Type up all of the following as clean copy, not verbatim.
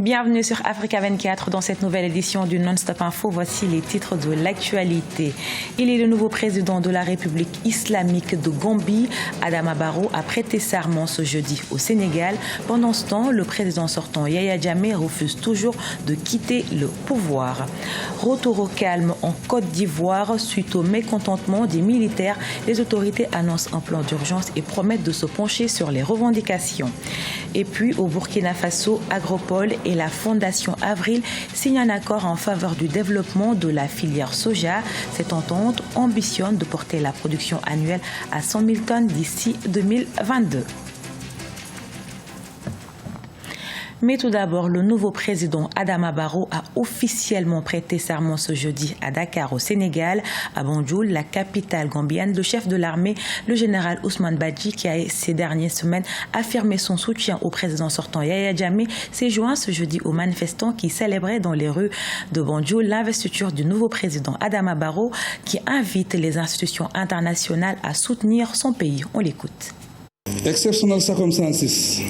Bienvenue sur Africa 24 dans cette nouvelle édition du Non-Stop Info. Voici les titres de l'actualité. Il est le nouveau président de la République islamique de Gambie. Adama Barrow a prêté serment ce jeudi au Sénégal. Pendant ce temps, le président sortant Yaya Jammeh refuse toujours de quitter le pouvoir. Retour au calme en Côte d'Ivoire suite au mécontentement des militaires. Les autorités annoncent un plan d'urgence et promettent de se pencher sur les revendications. Et puis au Burkina Faso, Agropole et la Fondation Avril signent un accord en faveur du développement de la filière soja. Cette entente ambitionne de porter la production annuelle à 100 000 tonnes d'ici 2022. Mais tout d'abord, le nouveau président Adama Barrow a officiellement prêté serment ce jeudi à Dakar, au Sénégal. À Banjul, la capitale gambienne, le chef de l'armée, le général Ousmane Badji, qui a ces dernières semaines affirmé son soutien au président sortant Yaya Jammeh, s'est joint ce jeudi aux manifestants qui célébraient dans les rues de Banjul l'investiture du nouveau président Adama Barrow, qui invite les institutions internationales à soutenir son pays. On l'écoute. Exceptional circumstances.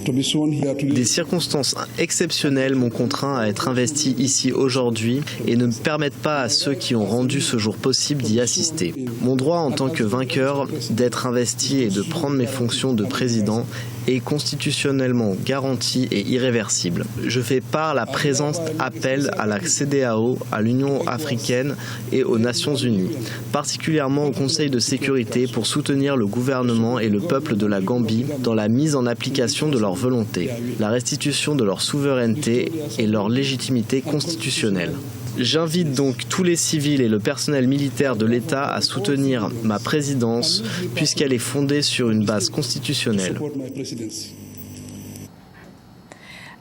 Des circonstances exceptionnelles m'ont contraint à être investi ici aujourd'hui et ne me permettent pas à ceux qui ont rendu ce jour possible d'y assister. Mon droit en tant que vainqueur d'être investi et de prendre mes fonctions de président est constitutionnellement garanti et irréversible. Je fais par la présente appel à la CEDEAO, à l'Union africaine et aux Nations unies, particulièrement au Conseil de sécurité pour soutenir le gouvernement et le peuple de la Gambie dans la mise en application de leur volonté, la restitution de leur souveraineté et leur légitimité constitutionnelle. J'invite donc tous les civils et le personnel militaire de l'État à soutenir ma présidence puisqu'elle est fondée sur une base constitutionnelle.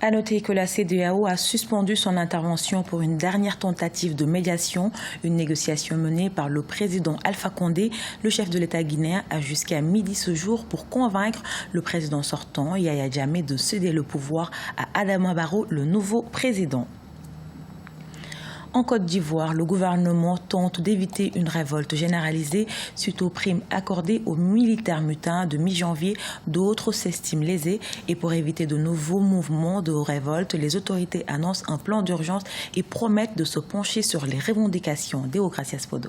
À noter que la CEDEAO a suspendu son intervention pour une dernière tentative de médiation, une négociation menée par le président Alpha Condé. Le chef de l'État guinéen a jusqu'à midi ce jour pour convaincre le président sortant, Yaya Jammeh, de céder le pouvoir à Adama Barrow, le nouveau président. En Côte d'Ivoire, le gouvernement tente d'éviter une révolte généralisée suite aux primes accordées aux militaires mutins de mi-janvier. D'autres s'estiment lésés et pour éviter de nouveaux mouvements de révolte, les autorités annoncent un plan d'urgence et promettent de se pencher sur les revendications. Deogracias Podo.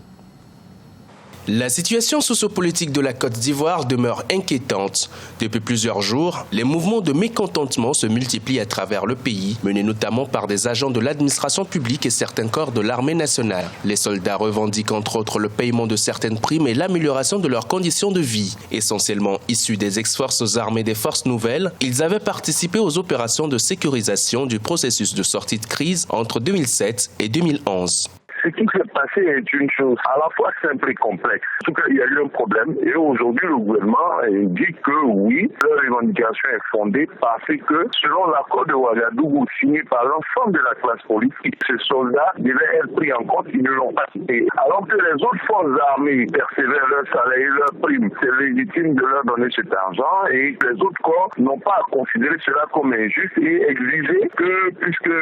La situation sociopolitique de la Côte d'Ivoire demeure inquiétante. Depuis plusieurs jours, les mouvements de mécontentement se multiplient à travers le pays, menés notamment par des agents de l'administration publique et certains corps de l'armée nationale. Les soldats revendiquent entre autres le paiement de certaines primes et l'amélioration de leurs conditions de vie. Essentiellement issus des ex-forces armées des forces nouvelles, ils avaient participé aux opérations de sécurisation du processus de sortie de crise entre 2007 et 2011. Ce qui s'est passé est une chose à la fois simple et complexe. En tout cas, il y a eu un problème et aujourd'hui, le gouvernement dit que oui, leur revendication est fondée parce que selon l'accord de Ouagadougou signé par l'ensemble de la classe politique, ces soldats devaient être pris en compte, ils ne l'ont pas cité. Alors que les autres forces armées persévèrent leur salaire et leurs primes, c'est légitime de leur donner cet argent et les autres corps n'ont pas à considérer cela comme injuste et exiger que, puisque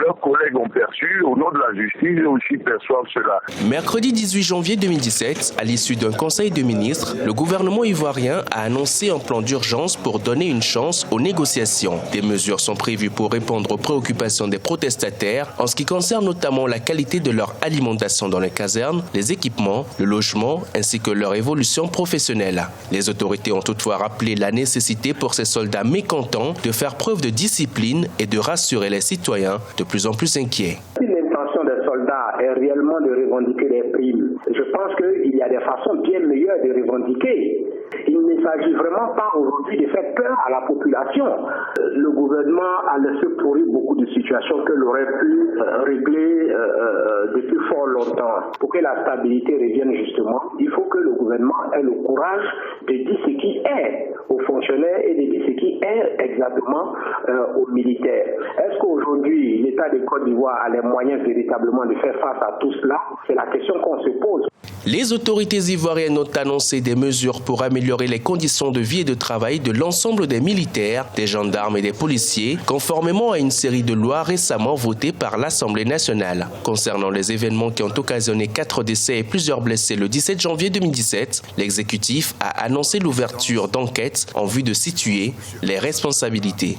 leurs collègues ont perçu, au nom de la justice, et aussi perçoivent cela. Mercredi 18 janvier 2017, à l'issue d'un conseil de ministres, le gouvernement ivoirien a annoncé un plan d'urgence pour donner une chance aux négociations. Des mesures sont prévues pour répondre aux préoccupations des protestataires en ce qui concerne notamment la qualité de leur alimentation dans les casernes, les équipements, le logement ainsi que leur évolution professionnelle. Les autorités ont toutefois rappelé la nécessité pour ces soldats mécontents de faire preuve de discipline et de rassurer les citoyens de plus en plus inquiets. Est réellement de revendiquer les primes. Je pense qu'il y a des façons bien meilleures de revendiquer. Il ne s'agit vraiment pas aujourd'hui de faire peur à la population. Le gouvernement a laissé pourrir beaucoup de situations que l'on aurait pu régler depuis fort longtemps. Pour que la stabilité revienne justement, il faut que le gouvernement ait le courage de dire ce qui est aux fonctionnaires et de dire ce qui est exactement aux militaires. Est-ce qu'aujourd'hui, l'État de Côte d'Ivoire a les moyens véritablement de faire face à tout cela? C'est la question qu'on se pose. Les autorités ivoiriennes ont annoncé des mesures pour améliorer les conditions de vie et de travail de l'ensemble des militaires, des gendarmes et des des policiers, conformément à une série de lois récemment votées par l'Assemblée nationale. Concernant les événements qui ont occasionné 4 décès et plusieurs blessés le 17 janvier 2017, l'exécutif a annoncé l'ouverture d'enquêtes en vue de situer les responsabilités.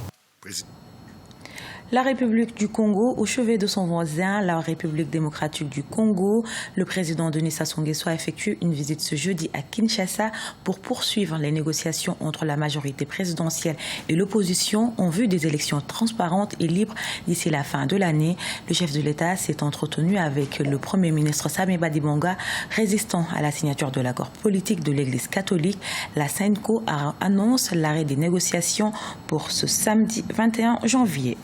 La République du Congo, au chevet de son voisin, la République démocratique du Congo, le président Denis Sassou Nguesso a effectué une visite ce jeudi à Kinshasa pour poursuivre les négociations entre la majorité présidentielle et l'opposition en vue des élections transparentes et libres d'ici la fin de l'année. Le chef de l'État s'est entretenu avec le Premier ministre Samé Badibanga, résistant à la signature de l'accord politique de l'Église catholique. La SENCO annonce l'arrêt des négociations pour ce samedi 21 janvier.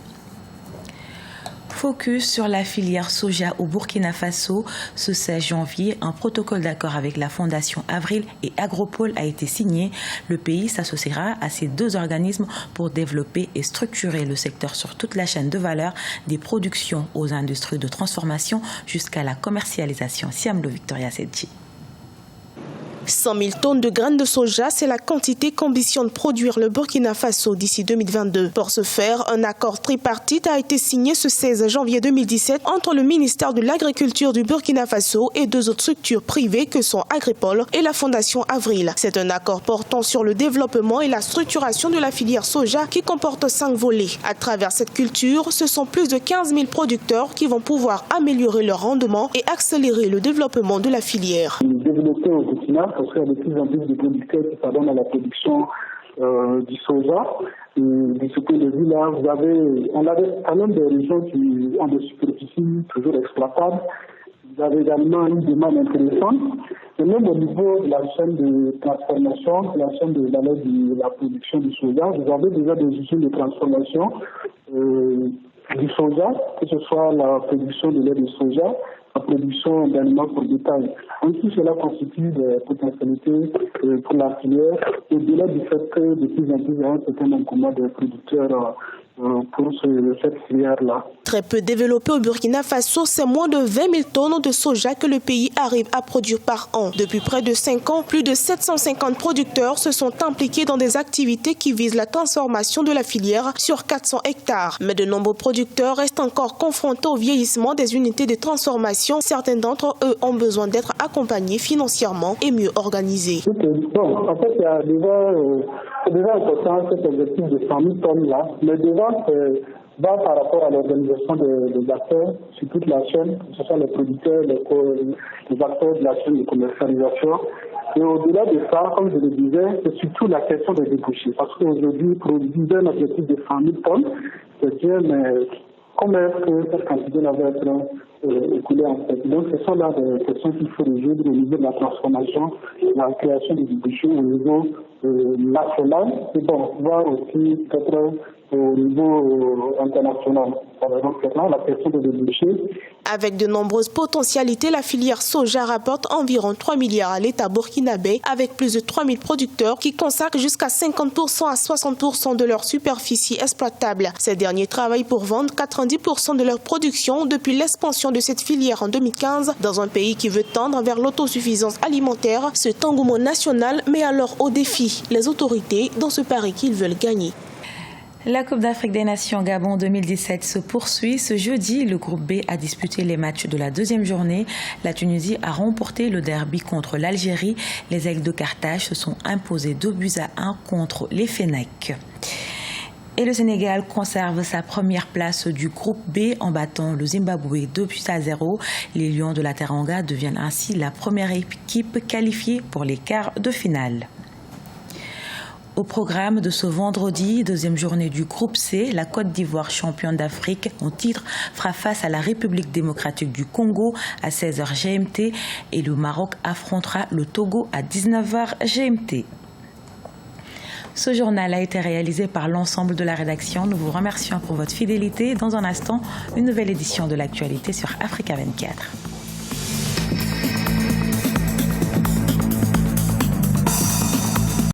Focus sur la filière soja au Burkina Faso. Ce 16 janvier, un protocole d'accord avec la Fondation Avril et Agropole a été signé. Le pays s'associera à ces deux organismes pour développer et structurer le secteur sur toute la chaîne de valeur, des productions aux industries de transformation jusqu'à la commercialisation. Siamlo Victoria Sedji. 100 000 tonnes de graines de soja, c'est la quantité qu'ambitionne produire le Burkina Faso d'ici 2022. Pour ce faire, un accord tripartite a été signé ce 16 janvier 2017 entre le ministère de l'Agriculture du Burkina Faso et deux autres structures privées que sont Agripol et la Fondation Avril. C'est un accord portant sur le développement et la structuration de la filière soja qui comporte 5 volets. À travers cette culture, ce sont plus de 15 000 producteurs qui vont pouvoir améliorer leur rendement et accélérer le développement de la filière. Développer au Burkina, parce qu'il y a de plus en plus de producteurs qui s'adonnent à la production du soja. Et de ce point de vue-là, on avait quand même des régions qui ont des superficies toujours exploitables. Vous avez également une demande intéressante. Et même au niveau de la chaîne de transformation, la chaîne de valeur de la production du soja, vous avez déjà des usines de transformation du soja, que ce soit la production de lait de soja, la production d'aliments pour détail. Ainsi, cela constitue des potentialités pour la filière, au-delà du fait que de plus en plus, il y a un certain nombre de producteurs pour cette filière-là. Très peu développé au Burkina Faso, c'est moins de 20 000 tonnes de soja que le pays arrive à produire par an. Depuis près de 5 ans, plus de 750 producteurs se sont impliqués dans des activités qui visent la transformation de la filière sur 400 hectares. Mais de nombreux producteurs restent encore confrontés au vieillissement des unités de transformation. Certains d'entre eux ont besoin d'être accompagnés financièrement et mieux organisés. Bon, en fait, il y a déjà important cet objectif de 100 000 tonnes-là, mais déjà, va par rapport à l'organisation des acteurs sur toute la chaîne, que ce soit les producteurs, les acteurs de la chaîne de commercialisation. Et au-delà de ça, comme je le disais, c'est surtout la question des débouchés. Parce qu'aujourd'hui, produire un objectif de 100 000 tonnes, c'est bien, mais comment est-ce que cette quantité va être écoulée en fait? Donc, ce sont là des questions qu'il faut résoudre au niveau de la transformation, la création des débouchés au niveau national, et bon, voir aussi peut-être au niveau international. Par exemple, maintenant, la question des débouchés. Avec de nombreuses potentialités, la filière soja rapporte environ 3 milliards à l'État burkinabé, avec plus de 3 000 producteurs qui consacrent jusqu'à 50% à 60% de leur superficie exploitable. Ces derniers travaillent pour vendre 90% de leur production depuis l'expansion de cette filière en 2015 dans un pays qui veut tendre vers l'autosuffisance alimentaire. Cet engouement national met alors au défi les autorités dans ce pari qu'ils veulent gagner. La Coupe d'Afrique des Nations Gabon 2017 se poursuit. Ce jeudi, le groupe B a disputé les matchs de la deuxième journée. La Tunisie a remporté le derby contre l'Algérie. Les Aigles de Carthage se sont imposés 2-1 contre les Fennecs. Et le Sénégal conserve sa première place du groupe B en battant le Zimbabwe 2-0. Les Lions de la Teranga deviennent ainsi la première équipe qualifiée pour les quarts de finale. Au programme de ce vendredi, deuxième journée du groupe C, la Côte d'Ivoire, championne d'Afrique en titre, fera face à la République démocratique du Congo à 16h GMT et le Maroc affrontera le Togo à 19h GMT. Ce journal a été réalisé par l'ensemble de la rédaction. Nous vous remercions pour votre fidélité. Dans un instant, une nouvelle édition de l'actualité sur Africa 24.